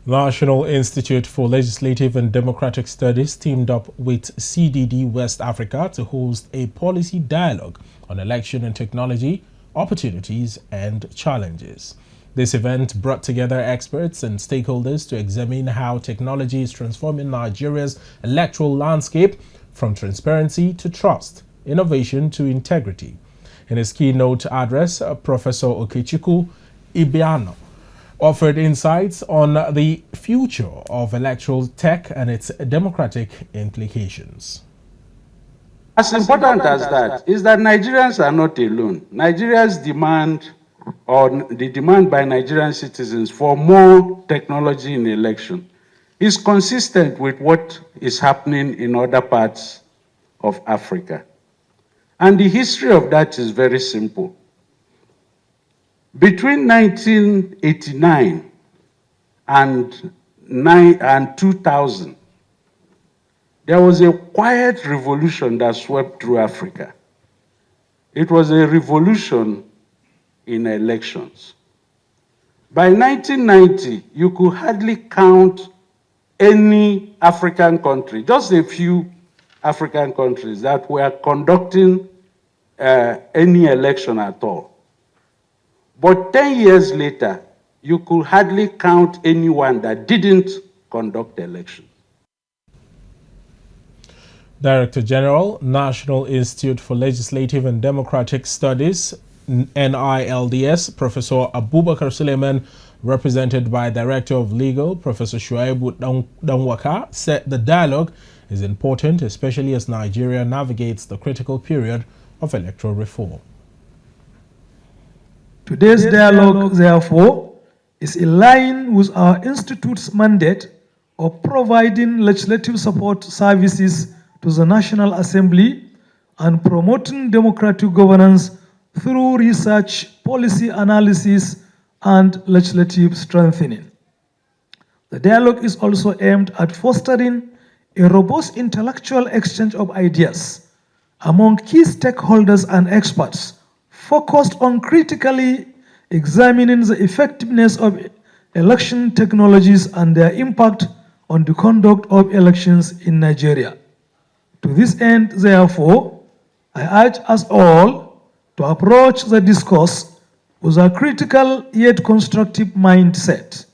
National Institute for Legislative and Democratic Studies teamed up with CDD West Africa to host a policy dialogue on election and technology, opportunities and challenges. This event brought together experts and stakeholders to examine how technology is transforming Nigeria's electoral landscape from transparency to trust, innovation to integrity. In his keynote address, Professor Okechukwu Ibiano offered insights on the future of electoral tech and its democratic implications. As important as that is that Nigerians are not alone. Nigeria's demand, or the demand by Nigerian citizens for more technology in election, is consistent with what is happening in other parts of Africa. And the history of that is very simple. Between 1989 and 2000, there was a quiet revolution that swept through Africa. It was a revolution in elections. By 1990, you could hardly count any African country, just a few African countries that were conducting any election at all. But 10 years later, you could hardly count anyone that didn't conduct elections. Director General, National Institute for Legislative and Democratic Studies, NILDS, Professor Abubakar Suleiman, represented by Director of Legal, Professor Shuaibu Danwaka, said the dialogue is important, especially as Nigeria navigates the critical period of electoral reform. Today's dialogue, therefore, is in line with our Institute's mandate of providing legislative support services to the National Assembly and promoting democratic governance through research, policy analysis, and legislative strengthening. The dialogue is also aimed at fostering a robust intellectual exchange of ideas among key stakeholders and experts, focused on critically examining the effectiveness of election technologies and their impact on the conduct of elections in Nigeria. To this end, therefore, I urge us all to approach the discourse with a critical yet constructive mindset.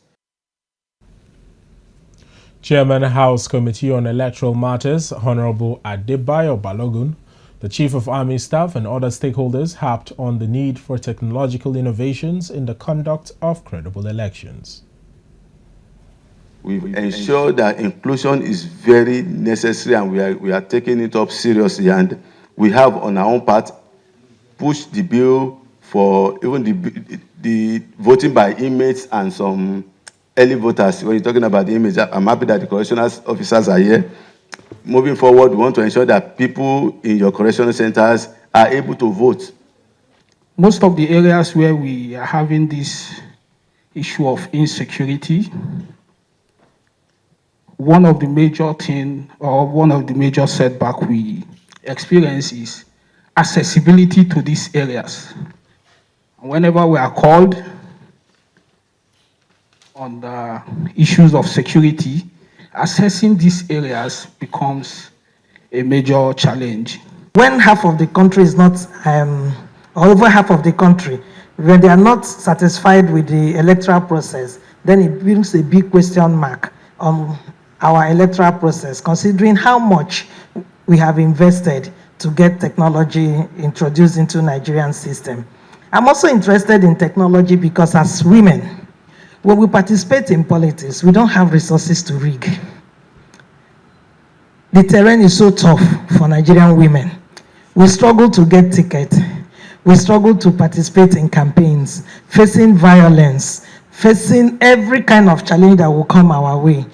Chairman House Committee on Electoral Matters, Honorable Adebayo Balogun, the Chief of Army Staff and other stakeholders harped on the need for technological innovations in the conduct of credible elections. We've ensured that inclusion is very necessary, and we are taking it up seriously, and we have on our own part pushed the bill for even the voting by inmates and some early voters. When you're talking about the inmates, I'm happy that the correctional officers are here. Moving forward, we want to ensure that people in your correctional centers are able to vote. Most of the areas where we are having this issue of insecurity, one of the major setback we experience is accessibility to these areas. Whenever we are called on the issues of security, accessing these areas becomes a major challenge. When half of the country is not, or over half of the country, when they are not satisfied with the electoral process, then it brings a big question mark on our electoral process, considering how much we have invested to get technology introduced into Nigerian system. I'm also interested in technology because as women, when we participate in politics, we don't have resources to rig. The terrain is so tough for Nigerian women. We struggle to get tickets. We struggle to participate in campaigns, facing violence, facing every kind of challenge that will come our way.